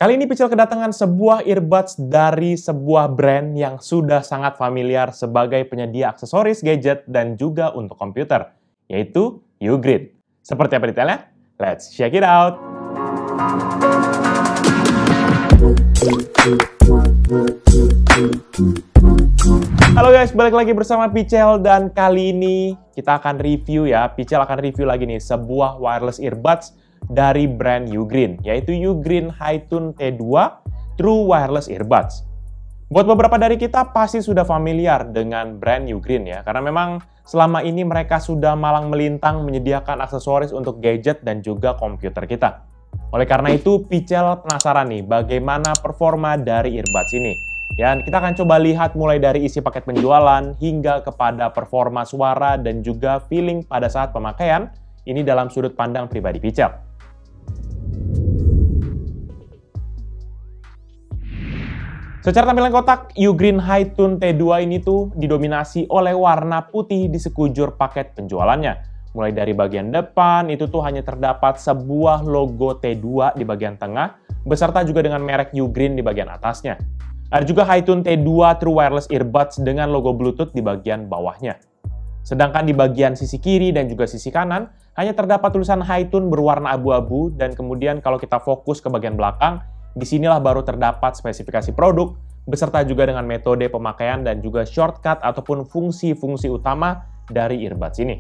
Kali ini Picel kedatangan sebuah earbuds dari sebuah brand yang sudah sangat familiar sebagai penyedia aksesoris, gadget, dan juga untuk komputer, yaitu Ugreen. Seperti apa detailnya? Let's check it out! Halo guys, balik lagi bersama Picel dan kali ini kita akan review ya. Picel akan review lagi nih sebuah wireless earbuds dari brand Ugreen, yaitu Ugreen HiTune T2 True Wireless Earbuds. Buat beberapa dari kita pasti sudah familiar dengan brand Ugreen ya, karena memang selama ini mereka sudah malang melintang menyediakan aksesoris untuk gadget dan juga komputer kita. Oleh karena itu, Picel penasaran nih bagaimana performa dari earbuds ini. Ya, kita akan coba lihat mulai dari isi paket penjualan hingga kepada performa suara dan juga feeling pada saat pemakaian, ini dalam sudut pandang pribadi Picel. Secara tampilan kotak, Ugreen HiTune T2 ini tuh didominasi oleh warna putih di sekujur paket penjualannya. Mulai dari bagian depan, itu tuh hanya terdapat sebuah logo T2 di bagian tengah, beserta juga dengan merek Ugreen di bagian atasnya. Ada juga HiTune T2 True Wireless Earbuds dengan logo Bluetooth di bagian bawahnya. Sedangkan di bagian sisi kiri dan juga sisi kanan, hanya terdapat tulisan HiTune berwarna abu-abu, dan kemudian kalau kita fokus ke bagian belakang, disinilah baru terdapat spesifikasi produk, beserta juga dengan metode pemakaian dan juga shortcut ataupun fungsi-fungsi utama dari earbuds ini.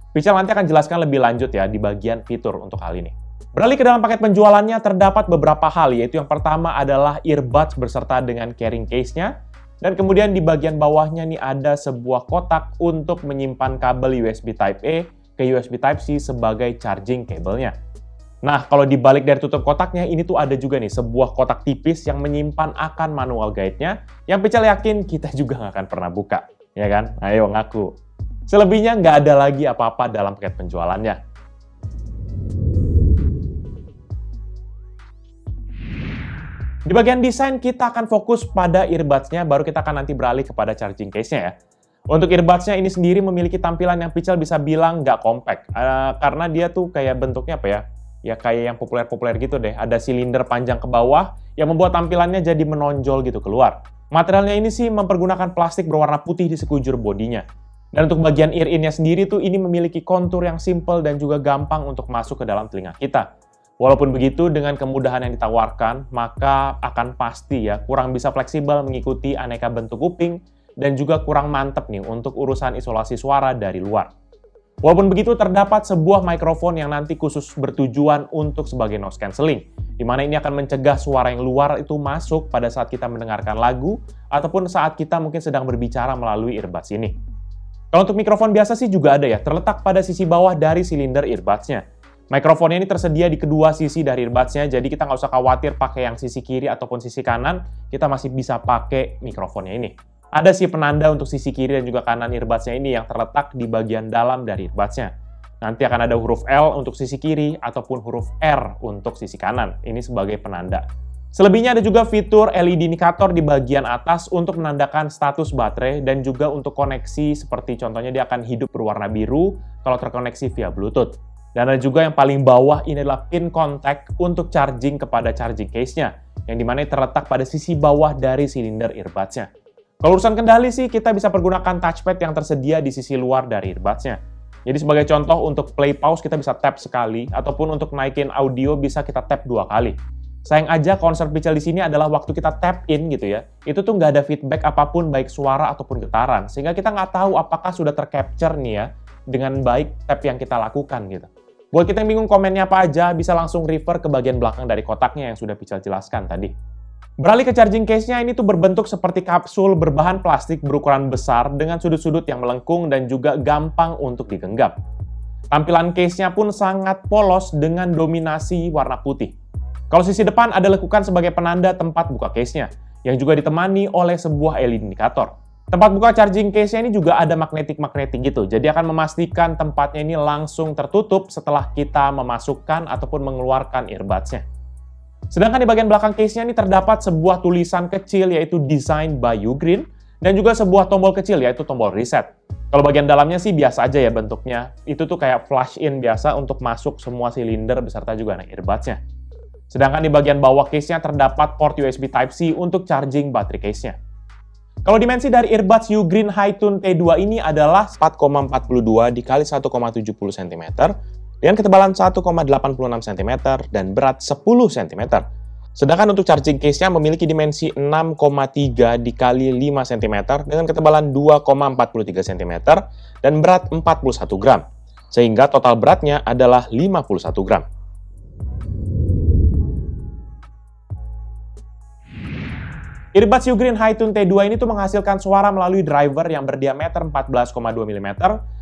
Picel nanti akan jelaskan lebih lanjut ya di bagian fitur untuk hal ini. Beralih ke dalam paket penjualannya, terdapat beberapa hal, yaitu yang pertama adalah earbuds beserta dengan carrying case-nya, dan kemudian di bagian bawahnya nih ada sebuah kotak untuk menyimpan kabel USB Type-A ke USB Type-C sebagai charging cable-nya. Nah, kalau dibalik dari tutup kotaknya, ini tuh ada juga nih sebuah kotak tipis yang menyimpan akan manual guide-nya, yang Picel yakin kita juga nggak akan pernah buka. Ya kan? Ayo ngaku. Selebihnya nggak ada lagi apa-apa dalam paket penjualannya. Di bagian desain, kita akan fokus pada earbuds-nya, baru kita akan nanti beralih kepada charging case-nya ya. Untuk earbuds-nya ini sendiri memiliki tampilan yang Picel bisa bilang nggak compact, karena dia tuh kayak bentuknya apa ya? Ya kayak yang populer-populer gitu deh, ada silinder panjang ke bawah yang membuat tampilannya jadi menonjol gitu keluar. Materialnya ini sih mempergunakan plastik berwarna putih di sekujur bodinya. Dan untuk bagian ear-in-nya sendiri tuh ini memiliki kontur yang simple dan juga gampang untuk masuk ke dalam telinga kita. Walaupun begitu, dengan kemudahan yang ditawarkan, maka akan pasti ya kurang bisa fleksibel mengikuti aneka bentuk kuping dan juga kurang mantep nih untuk urusan isolasi suara dari luar. Walaupun begitu, terdapat sebuah mikrofon yang nanti khusus bertujuan untuk sebagai noise cancelling, di mana ini akan mencegah suara yang luar itu masuk pada saat kita mendengarkan lagu, ataupun saat kita mungkin sedang berbicara melalui earbuds ini. Kalau untuk mikrofon biasa sih juga ada ya, terletak pada sisi bawah dari silinder earbuds-nya. Mikrofonnya ini tersedia di kedua sisi dari earbuds-nya, jadi kita nggak usah khawatir pakai yang sisi kiri ataupun sisi kanan, kita masih bisa pakai mikrofonnya ini. Ada sih penanda untuk sisi kiri dan juga kanan earbuds-nya ini yang terletak di bagian dalam dari earbuds-nya. Nanti akan ada huruf L untuk sisi kiri ataupun huruf R untuk sisi kanan. Ini sebagai penanda. Selebihnya ada juga fitur LED indikator di bagian atas untuk menandakan status baterai dan juga untuk koneksi seperti contohnya dia akan hidup berwarna biru kalau terkoneksi via Bluetooth. Dan ada juga yang paling bawah ini adalah pin contact untuk charging kepada charging case-nya, yang dimana terletak pada sisi bawah dari silinder earbuds-nya. Kalau urusan kendali sih, kita bisa pergunakan touchpad yang tersedia di sisi luar dari earbuds-nya. Jadi sebagai contoh, untuk play pause kita bisa tap sekali, ataupun untuk naikin audio bisa kita tap 2 kali. Sayang aja konsep Picel di sini adalah waktu kita tap in gitu ya, itu tuh nggak ada feedback apapun baik suara ataupun getaran, sehingga kita nggak tahu apakah sudah tercapture nih ya, dengan baik tap yang kita lakukan gitu. Buat kita yang bingung komennya apa aja, bisa langsung refer ke bagian belakang dari kotaknya yang sudah Picel jelaskan tadi. Beralih ke charging case-nya, ini tuh berbentuk seperti kapsul berbahan plastik berukuran besar dengan sudut-sudut yang melengkung dan juga gampang untuk digenggam. Tampilan case-nya pun sangat polos dengan dominasi warna putih. Kalau sisi depan ada lekukan sebagai penanda tempat buka case-nya, yang juga ditemani oleh sebuah LED indikator. Tempat buka charging case-nya ini juga ada magnetik-magnetik gitu, jadi akan memastikan tempatnya ini langsung tertutup setelah kita memasukkan ataupun mengeluarkan earbuds-nya. Sedangkan di bagian belakang case-nya ini terdapat sebuah tulisan kecil yaitu Designed by Ugreen dan juga sebuah tombol kecil yaitu tombol reset. Kalau bagian dalamnya sih biasa aja ya bentuknya. Itu tuh kayak flash in biasa untuk masuk semua silinder beserta juga earbuds-nya. Sedangkan di bagian bawah case-nya terdapat port USB Type-C untuk charging baterai case-nya. Kalau dimensi dari earbuds Ugreen Hi-Tune T2 ini adalah 4,42 dikali 1,70 cm dengan ketebalan 1,86 cm dan berat 10 cm. Sedangkan untuk charging case-nya memiliki dimensi 6,3 dikali 5 cm dengan ketebalan 2,43 cm dan berat 41 gram. Sehingga total beratnya adalah 51 gram. Earbuds Ugreen Hi-Tune T2 ini tuh menghasilkan suara melalui driver yang berdiameter 14,2 mm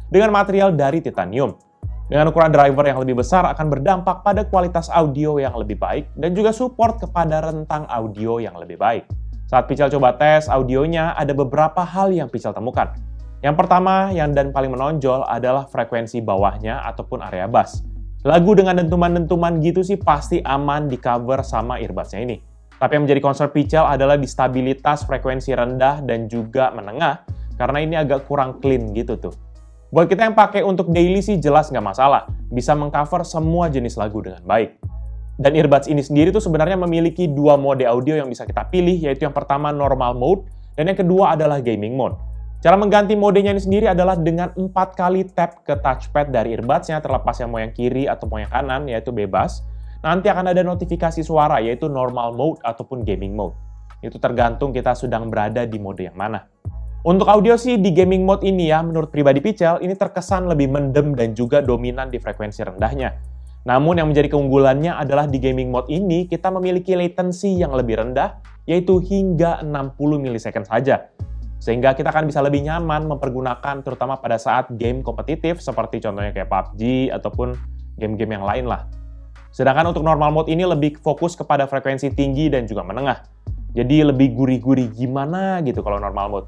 dengan material dari titanium. Dengan ukuran driver yang lebih besar akan berdampak pada kualitas audio yang lebih baik dan juga support kepada rentang audio yang lebih baik. Saat Pichel coba tes audionya, ada beberapa hal yang Pichel temukan. Yang pertama dan paling menonjol adalah frekuensi bawahnya ataupun area bass. Lagu dengan dentuman-dentuman gitu sih pasti aman di cover sama earbudsnya ini. Tapi yang menjadi concern Pichel adalah di stabilitas frekuensi rendah dan juga menengah, karena ini agak kurang clean gitu tuh. Buat kita yang pakai untuk daily sih jelas nggak masalah, bisa mengcover semua jenis lagu dengan baik. Dan earbuds ini sendiri tuh sebenarnya memiliki dua mode audio yang bisa kita pilih, yaitu yang pertama normal mode, dan yang kedua adalah gaming mode. Cara mengganti modenya ini sendiri adalah dengan 4 kali tap ke touchpad dari earbudsnya, terlepas yang mau yang kiri atau mau yang kanan, yaitu bebas. Nanti akan ada notifikasi suara, yaitu normal mode ataupun gaming mode. Itu tergantung kita sedang berada di mode yang mana. Untuk audio sih di gaming mode ini ya, menurut pribadi Pichel, ini terkesan lebih mendem dan juga dominan di frekuensi rendahnya. Namun yang menjadi keunggulannya adalah di gaming mode ini, kita memiliki latency yang lebih rendah, yaitu hingga 60 millisecond saja. Sehingga kita akan bisa lebih nyaman mempergunakan terutama pada saat game kompetitif, seperti contohnya kayak PUBG ataupun game-game yang lain lah. Sedangkan untuk normal mode ini lebih fokus kepada frekuensi tinggi dan juga menengah. Jadi lebih gurih-gurih gimana gitu kalau normal mode.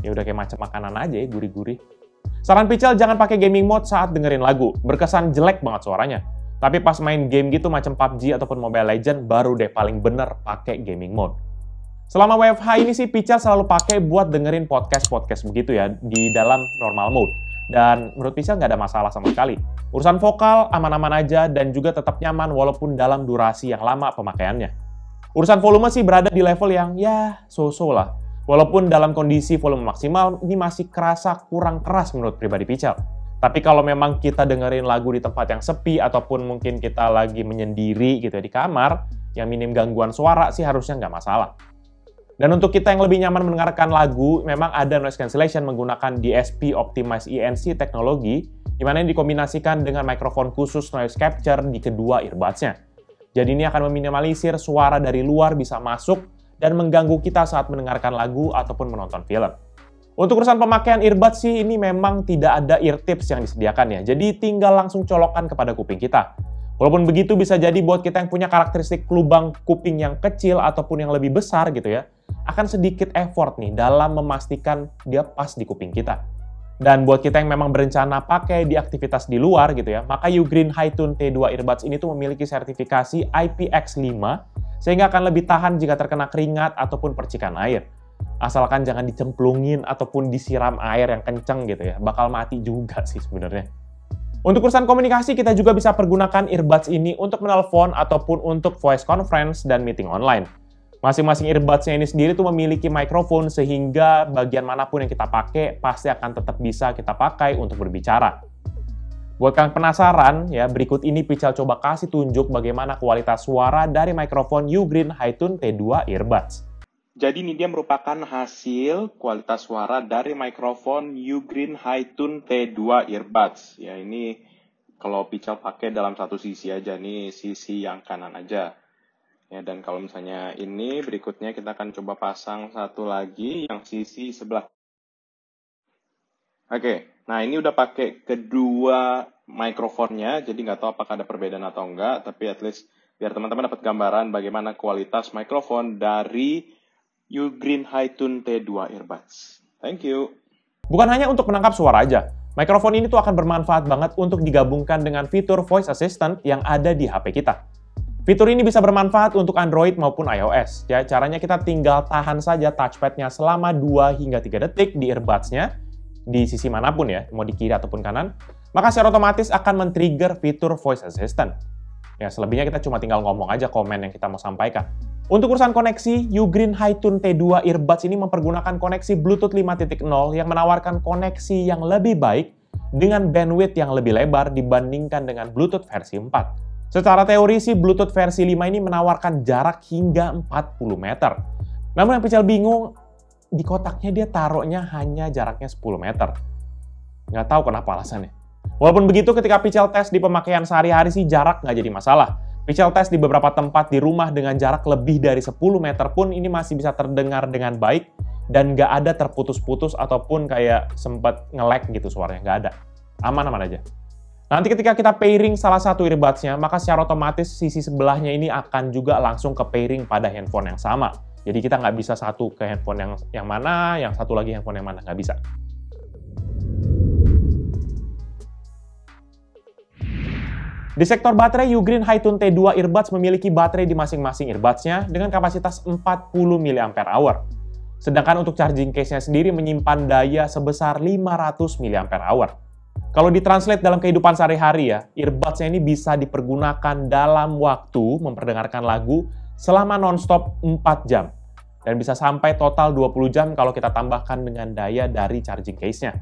Ya udah kayak macam makanan aja ya, gurih-gurih. Saran Pichel jangan pakai gaming mode saat dengerin lagu. Berkesan jelek banget suaranya. Tapi pas main game gitu macam PUBG ataupun Mobile Legends baru deh paling bener pakai gaming mode. Selama WFH ini sih Pichel selalu pakai buat dengerin podcast-podcast begitu ya di dalam normal mode. Dan menurut Pichel nggak ada masalah sama sekali. Urusan vokal aman-aman aja dan juga tetap nyaman walaupun dalam durasi yang lama pemakaiannya. Urusan volume sih berada di level yang ya so-so lah. Walaupun dalam kondisi volume maksimal ini masih kerasa kurang keras menurut pribadi Pichel. Tapi kalau memang kita dengerin lagu di tempat yang sepi ataupun mungkin kita lagi menyendiri gitu ya di kamar, yang minim gangguan suara sih harusnya nggak masalah. Dan untuk kita yang lebih nyaman mendengarkan lagu, memang ada noise cancellation menggunakan DSP Optimized ENC teknologi, di mana ini dikombinasikan dengan mikrofon khusus noise capture di kedua earbuds-nya. Jadi ini akan meminimalisir suara dari luar bisa masuk dan mengganggu kita saat mendengarkan lagu ataupun menonton film. Untuk urusan pemakaian earbuds sih, ini memang tidak ada ear tips yang disediakan ya, jadi tinggal langsung colokan kepada kuping kita. Walaupun begitu bisa jadi buat kita yang punya karakteristik lubang kuping yang kecil ataupun yang lebih besar gitu ya, akan sedikit effort nih dalam memastikan dia pas di kuping kita. Dan buat kita yang memang berencana pakai di aktivitas di luar gitu ya, maka Ugreen Hi-Tune T2 earbuds ini tuh memiliki sertifikasi IPX5 sehingga akan lebih tahan jika terkena keringat ataupun percikan air. Asalkan jangan dicemplungin ataupun disiram air yang kenceng gitu ya, bakal mati juga sih sebenarnya. Untuk urusan komunikasi, kita juga bisa pergunakan earbuds ini untuk menelpon ataupun untuk voice conference dan meeting online. Masing-masing earbuds-nya ini sendiri tuh memiliki mikrofon sehingga bagian manapun yang kita pakai pasti akan tetap bisa kita pakai untuk berbicara. Buat kalian penasaran, ya berikut ini Pichel coba kasih tunjuk bagaimana kualitas suara dari mikrofon Ugreen Hi-Tune T2 earbuds. Jadi ini dia merupakan hasil kualitas suara dari mikrofon Ugreen Hi-Tune T2 earbuds. Ya ini kalau Pichel pakai dalam satu sisi aja, nih sisi yang kanan aja. Ya dan kalau misalnya ini berikutnya kita akan coba pasang satu lagi yang sisi sebelah. Oke, nah ini udah pakai kedua mikrofonnya, jadi nggak tahu apakah ada perbedaan atau enggak, tapi at least biar teman-teman dapat gambaran bagaimana kualitas mikrofon dari Ugreen Hi-Tune T2 earbuds. Thank you. Bukan hanya untuk menangkap suara aja, mikrofon ini tuh akan bermanfaat banget untuk digabungkan dengan fitur voice assistant yang ada di HP kita. Fitur ini bisa bermanfaat untuk Android maupun iOS. Ya, caranya kita tinggal tahan saja touchpad-nya selama 2 hingga 3 detik di earbuds-nya, di sisi manapun ya, mau di kiri ataupun kanan, maka secara otomatis akan men-trigger fitur voice assistant. Ya, selebihnya kita cuma tinggal ngomong aja komen yang kita mau sampaikan. Untuk urusan koneksi, Ugreen Hi-Tune T2 earbuds ini mempergunakan koneksi Bluetooth 5.0 yang menawarkan koneksi yang lebih baik dengan bandwidth yang lebih lebar dibandingkan dengan Bluetooth versi 4. Secara teori sih, Bluetooth versi 5 ini menawarkan jarak hingga 40 meter. Namun yang Pichel bingung, di kotaknya dia taruhnya hanya jaraknya 10 meter. Nggak tahu kenapa alasannya. Walaupun begitu, ketika Pichel tes di pemakaian sehari-hari sih jarak nggak jadi masalah. Pichel tes di beberapa tempat di rumah dengan jarak lebih dari 10 meter pun ini masih bisa terdengar dengan baik dan nggak ada terputus-putus ataupun kayak sempat nge-lag gitu suaranya, nggak ada. Aman-aman aja. Nanti ketika kita pairing salah satu earbuds-nya, maka secara otomatis sisi sebelahnya ini akan juga langsung ke pairing pada handphone yang sama. Jadi kita nggak bisa satu ke handphone yang mana, yang satu lagi handphone yang mana, nggak bisa. Di sektor baterai, Ugreen Hi-Tune T2 earbuds memiliki baterai di masing-masing earbuds-nya dengan kapasitas 40 mAh. Sedangkan untuk charging case-nya sendiri menyimpan daya sebesar 500 mAh. Kalau ditranslate dalam kehidupan sehari-hari ya, earbuds-nya ini bisa dipergunakan dalam waktu memperdengarkan lagu selama non-stop 4 jam. Dan bisa sampai total 20 jam kalau kita tambahkan dengan daya dari charging case-nya.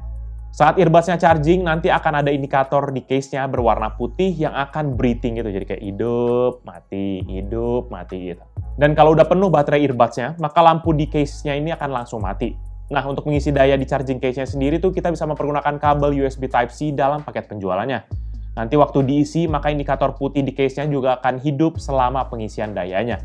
Saat earbuds-nya charging, nanti akan ada indikator di case-nya berwarna putih yang akan breathing gitu. Jadi kayak hidup, mati, gitu. Dan kalau udah penuh baterai earbuds-nya, maka lampu di case-nya ini akan langsung mati. Nah, untuk mengisi daya di charging case-nya sendiri tuh kita bisa mempergunakan kabel USB Type-C dalam paket penjualannya. Nanti waktu diisi, maka indikator putih di case-nya juga akan hidup selama pengisian dayanya.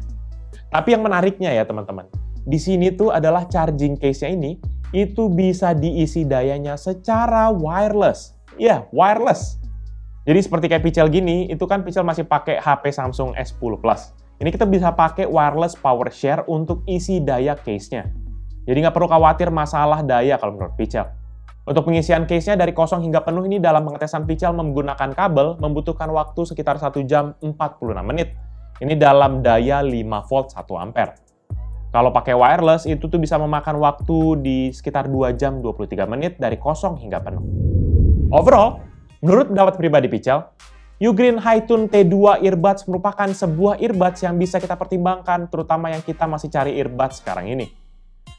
Tapi yang menariknya ya teman-teman, di sini tuh adalah charging case-nya ini, itu bisa diisi dayanya secara wireless. Ya, wireless. Jadi seperti kayak Pichel gini, itu kan Pichel masih pakai HP Samsung S10 Plus. Ini kita bisa pakai wireless power share untuk isi daya case-nya. Jadi nggak perlu khawatir masalah daya kalau menurut Pichel. Untuk pengisian case-nya dari kosong hingga penuh ini dalam pengetesan Pichel menggunakan kabel membutuhkan waktu sekitar 1 jam 46 menit. Ini dalam daya 5 volt 1 ampere. Kalau pakai wireless, itu tuh bisa memakan waktu di sekitar 2 jam 23 menit dari kosong hingga penuh. Overall, menurut pendapat pribadi Pichel, Ugreen Hi-Tune T2 earbuds merupakan sebuah earbuds yang bisa kita pertimbangkan, terutama yang kita masih cari earbuds sekarang ini.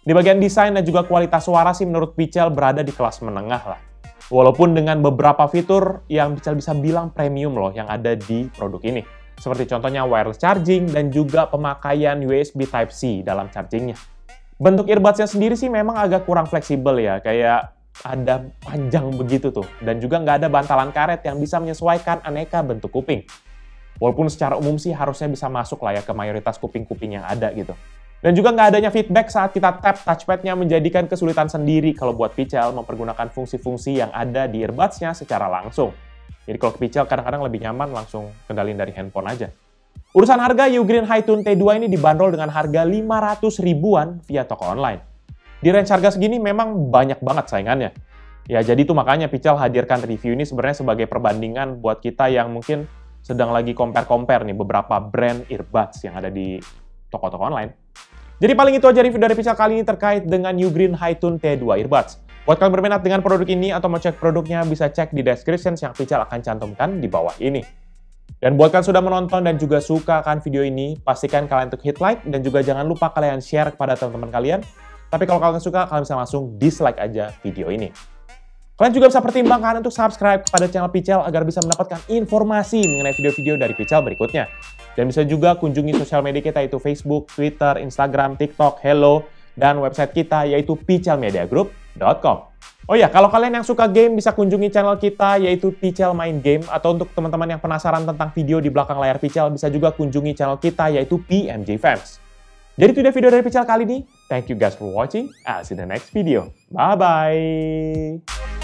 Di bagian desain dan juga kualitas suara sih menurut Pichel berada di kelas menengah lah. Walaupun dengan beberapa fitur yang Pichel bisa bilang premium loh yang ada di produk ini. Seperti contohnya wireless charging dan juga pemakaian USB Type-C dalam chargingnya. Bentuk earbuds-nya sendiri sih memang agak kurang fleksibel ya, kayak ada panjang begitu tuh. Dan juga nggak ada bantalan karet yang bisa menyesuaikan aneka bentuk kuping. Walaupun secara umum sih harusnya bisa masuk lah ya ke mayoritas kuping-kuping yang ada gitu. Dan juga nggak adanya feedback saat kita tap touchpad-nya menjadikan kesulitan sendiri kalau buat Pichel mempergunakan fungsi-fungsi yang ada di earbuds-nya secara langsung. Jadi kalau Pichel kadang-kadang lebih nyaman langsung kendalin dari handphone aja. Urusan harga, Ugreen Hi-Tune T2 ini dibanderol dengan harga 500 ribuan via toko online. Di range harga segini memang banyak banget saingannya. Ya jadi itu makanya Pichel hadirkan review ini sebenarnya sebagai perbandingan buat kita yang mungkin sedang lagi compare-compare nih beberapa brand earbuds yang ada di toko-toko online. Jadi paling itu aja review dari Pichel kali ini terkait dengan Ugreen Hi-Tune T2 earbuds. Buat kalian berminat dengan produk ini atau mau cek produknya, bisa cek di description yang Pichel akan cantumkan di bawah ini. Dan buat kalian sudah menonton dan juga suka akan video ini, pastikan kalian untuk hit like dan juga jangan lupa kalian share kepada teman-teman kalian. Tapi kalau kalian suka, kalian bisa langsung dislike aja video ini. Kalian juga bisa pertimbangkan untuk subscribe kepada channel Pichel agar bisa mendapatkan informasi mengenai video-video dari Pichel berikutnya. Dan bisa juga kunjungi sosial media kita yaitu Facebook, Twitter, Instagram, TikTok, Hello, dan website kita yaitu pichelmediagroup.com. Oh ya, kalau kalian yang suka game bisa kunjungi channel kita yaitu Pichel Main Game, atau untuk teman-teman yang penasaran tentang video di belakang layar Pichel bisa juga kunjungi channel kita yaitu PMJ Fans. Jadi itu dia video dari Pichel kali ini. Thank you guys for watching. I'll see you in the next video. Bye-bye.